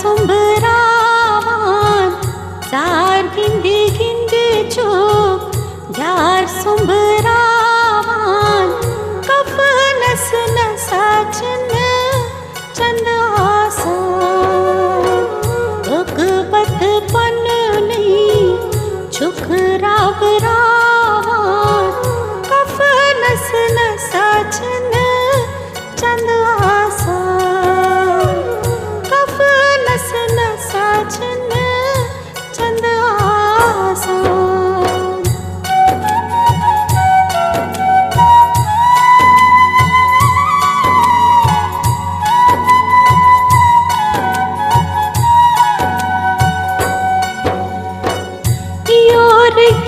सुंबरावान jar गिंदी गिंदी चोक यार सुंबरावान कफनस नसाचन चंद आसान रुकबत पन नहीं छुकराव रावान कफनस नसाचन चंद आसान कफनस नसाचन चंद आसान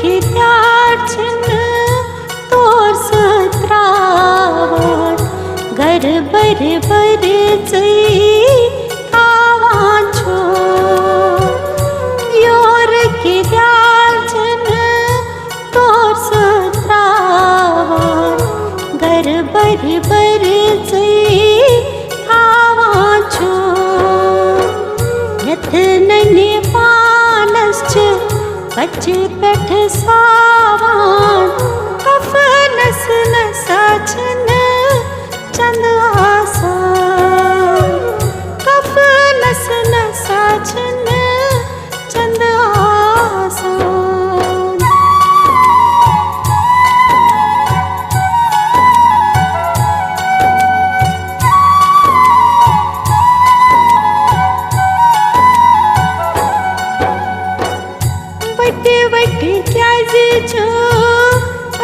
गिद्यार्चन तोर सत्रावान घर बर बर तावान छो योर गिद्यार्चन तोर सत्रावान घर बर बर तावान छो यथनने पानश्च बच बैठ सावान कफनस नसाचन चंद आसान कफनस नसाचन चंद आसान वट वट क्या जो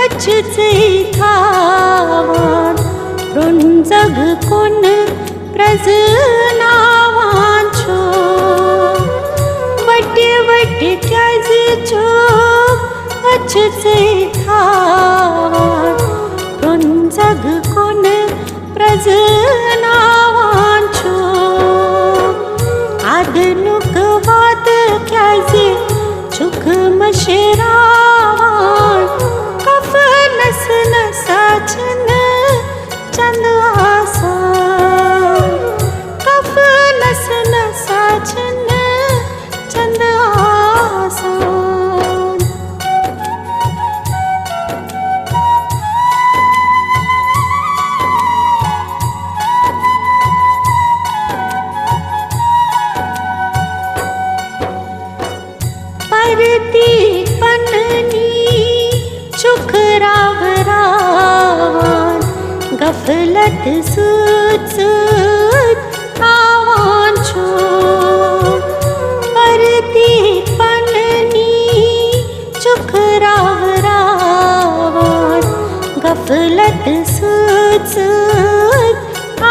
अच्छे थावान रुंजग कुन प्रजनावान छो वट वट क्या जो अच्छे थावान रुंजग कुन प्रजनावान छो आधनुक वाद क्या चुक मशरावान कफनस नसाचन चंद आसान कफनस नसाचन चंद आसान परती पन्नी छुकराव रावान गफलत सूत सूत आवान छो परती पन्नी छुकराव रावान गफलत सूत सूत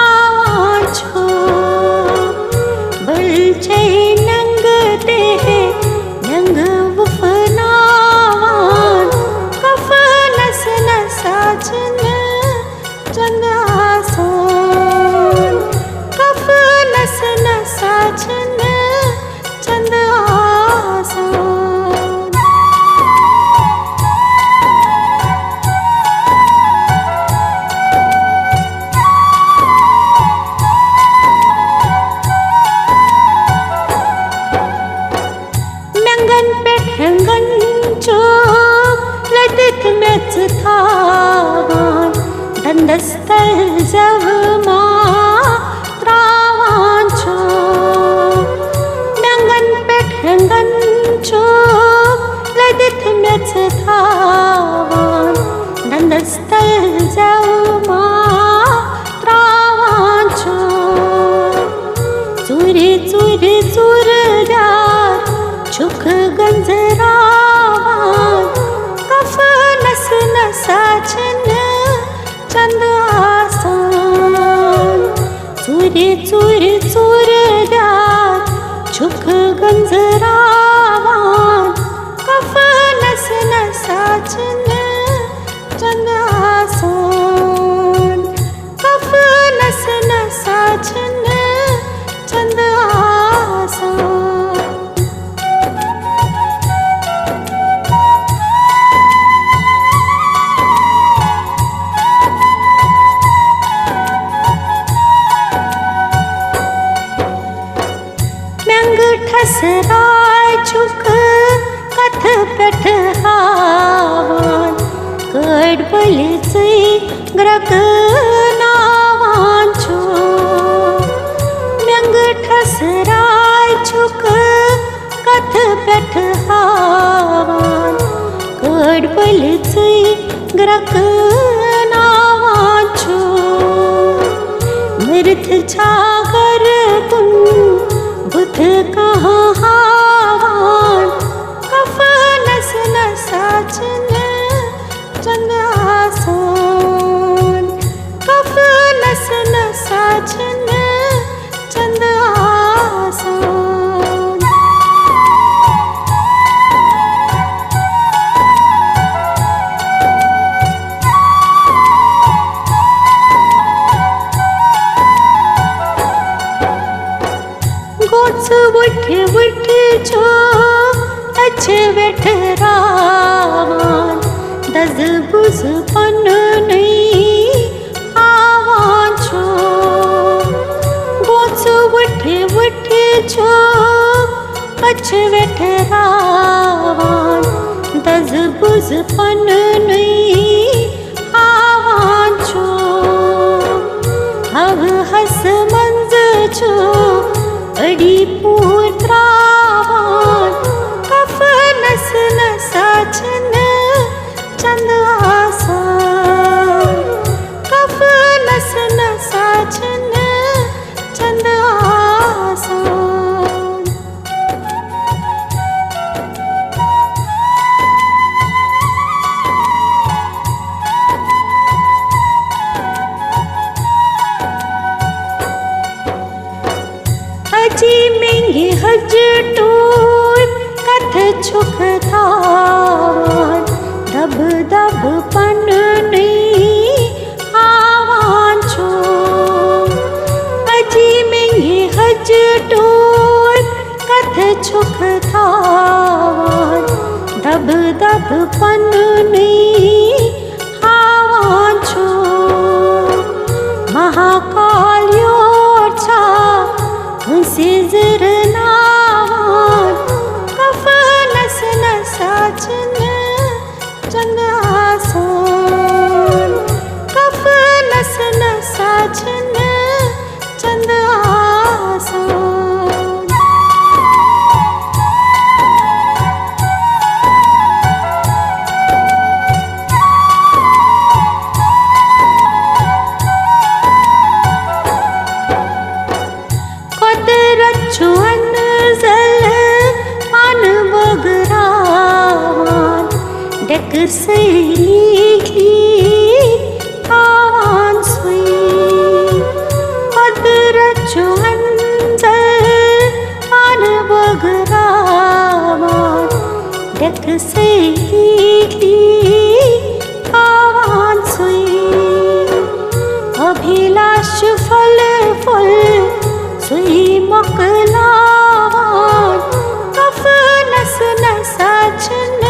आवान छो बलचे नंगते हैं नंग वफनावान कफनस नसाचन चंद आसान कफनस नसाचन चंद आसान थावान दंदस्तर जवमा त्रावान छो नंगन पेठंगन छो लदित मेच थावान दंदस्तर जवमा त्रावान छो चूरे चूरे चूरदार छुक गंजरावान कफनस नसाचन चंद आसान चूरे चूरे चूरदार छुक गंजरावान कफनस नसाचन चंद आसान कफनस नसाचन चंद आसान ठसराय झुक कथ पेठ हावान कडबलीचे ग्रक नावांचो व्यंग ठसराय झुक कथ पेठ हावान कडबलीचे ग्रक नावांचो मृत छागर कुन बुध कहाँ हावान कफनस न साचन चंद आसान कफनस न साचन चंद आसान गोच उठ उठ जो अच वेठ रावान दज बुज पन नहीं आवान छो गोच उठ उठ जो अच वेठ रावान दज बुज पन नहीं आवान छो हव हस मंज छो अडी पुत्रावान कफनस न साचन चंद आसान कफनस न साचन चंद आसान अजी मेंगे हज टूट कथ छुख थावान दब दब पन नहीं आवान छो अजी मेंगे हज टूट कथ छुख थावान दब दब पन नहीं आवान छो महाकाल योचा सिजर नावान कफनस न साचन चंद आसान कफनस न साचन चंद आसान छुअन जल पान बगरावान डेक सैली आवान सुई कदर छुअन जल पान बगरावान डेक सैली आवान सुई अभिलाष फल फल सुई मकलावान कफनस न साचन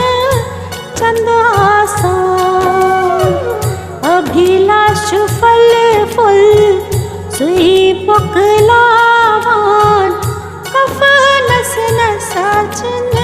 चंद आसान अभिलाष फल फल सुई मकलावान कफनस न साचन